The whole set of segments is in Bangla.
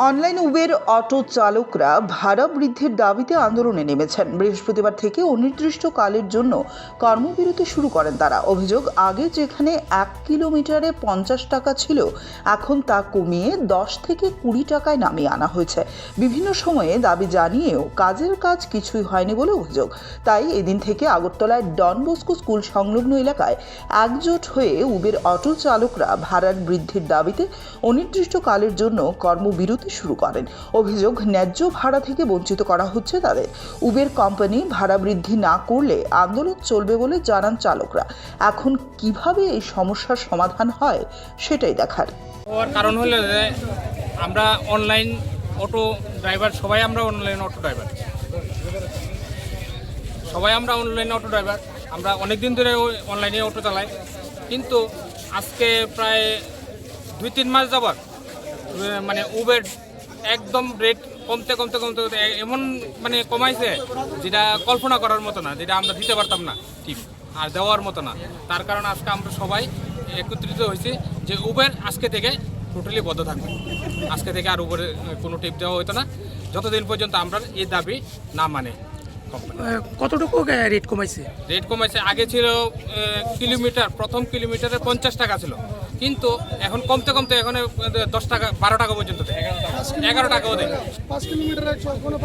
অনলাইন উবের অটো চালকরা ভাড়া বৃদ্ধির দাবিতে আন্দোলনে নেমেছেন। বৃহস্পতিবার থেকে অনির্দিষ্টকালের জন্য কর্মবিরতি শুরু করেন তারা। অভিযোগ, আগে যেখানে 1 কিলোমিটারে 50 টাকা ছিল, এখন তা কমিয়ে 10 থেকে 20 টাকায় নামিয়ে আনা হয়েছে। বিভিন্ন সময়ে দাবি জানিয়েও কাজের কাজ কিছুই হয়নি বলে অভিযোগ। তাই এদিন থেকে আগরতলায় ডন বস্কো স্কুল সংলগ্ন এলাকায় একজোট হয়ে উবের অটো চালকরা ভাড়ার বৃদ্ধির দাবিতে অনির্দিষ্টকালের জন্য কর্মবিরতি শুরু করেন। অভিযোগ, ন্যায্য ভাড়া থেকে বঞ্চিত করা হচ্ছে তাদের। উবের কোম্পানি ভাড়া বৃদ্ধি না করলে আন্দোলন চলবে বলে জানান চালকরা। এখন কিভাবে এই সমস্যার সমাধান হয় সেটাই দেখার। ওর কারণ হলো যে আমরা অনলাইন অটো ড্রাইভার, সবাই আমরা অনলাইন অটো ড্রাইভার, আমরা অনেক দিন ধরে অনলাইনে অটো চালাই। কিন্তু আজকে প্রায় 2-3 মাস যাবার মানে উবের একদম রেট কমতে এমন কমাইছে যেটা কল্পনা করার মতো না, যেটা আমরা দিতে পারতাম না টিপ আর দেওয়ার মতো না। তার কারণে আজকে আমরা সবাই একত্রিত হয়েছি যে উবের আজকে থেকে টোটালি বন্ধ থাকবে। আজকে থেকে আর উবের কোনো টিপ দেওয়া হতো না যতদিন পর্যন্ত আমরা এই দাবি না মানে। কতটুকু রেট কমাইছে? আগে ছিল প্রথম কিলোমিটারে 50 টাকা ছিল, কিন্তু এখন কমতে এখন 10 টাকা 12 টাকা পর্যন্ত দেয়, 11 টাকাও দেয়। 5 কিলোমিটার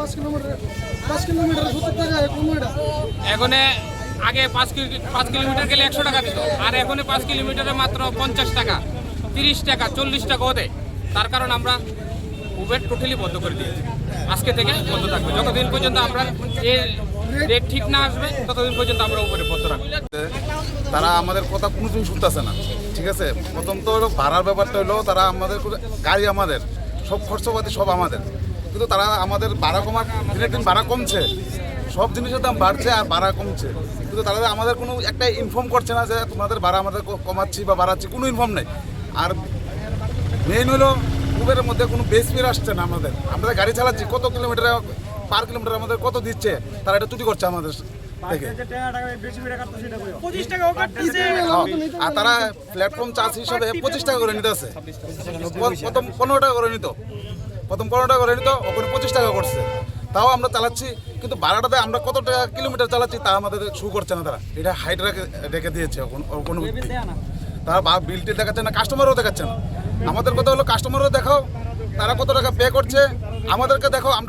5 কিলোমিটার 70 টাকা এখন আগে 5 কিলোমিটার গেলে 100 টাকা দিত, আর এখন 5 কিলোমিটারে মাত্র 50 টাকা, 30 টাকা, 40 টাকাও দেয়। তার কারণ আমরা উবের টোটালি বন্ধ করে দিয়েছি। আজকে থেকে বন্ধ থাকবে যতদিন পর্যন্ত আমরা এই রেট ঠিক না আসবে, ততদিন পর্যন্ত আমরা উবেরে বন্ধ রাখবো। তারা আমাদের কথা কোনোদিন শুনতেছে না, ঠিক আছে। প্রথম তো হলো ভাড়ার ব্যাপারটা হলো, তারা আমাদের গাড়ি আমাদের, সব খরচপাতি সব আমাদের, কিন্তু তারা আমাদের ভাড়া কমার দিনের দিন ভাড়া কমছে, সব জিনিসের দাম বাড়ছে আর ভাড়া কমছে, কিন্তু তারা আমাদের কোনো একটা ইনফর্ম করছে না যে তোমাদের ভাড়া আমাদের কমাচ্ছি বা বাড়াচ্ছি, কোনো ইনফর্ম নেই। আর মেইন হলো উবেরের মধ্যে কোনো বেস ফেয়ার আসছে না। আমরা গাড়ি চালাচ্ছি, কত কিলোমিটার পার কিলোমিটার আমাদের কত দিচ্ছে, তারা এটা চুরি করছে আমাদের থেকে। আর তারা প্ল্যাটফর্ম চার্জ হিসাবে 25 টাকা করে নিতে আছে। প্রথম 15 টাকা করে নিত, ওখানে 25 টাকা করছে। তাও আমরা চালাচ্ছি, কিন্তু ভাড়াটাতে আমরা কত টাকা কিলোমিটার চালাচ্ছি তা আমাদের শু করছে না। তারা এটা হাইট রেখে দিয়েছে কোনো তারা বিলটি দেখাচ্ছে না, কাস্টমারও দেখাচ্ছে না। আমাদের কথা হলো কাস্টমারও দেখাও তারা কত টাকা পে করছে, আমাদেরকে দেখাও আমরা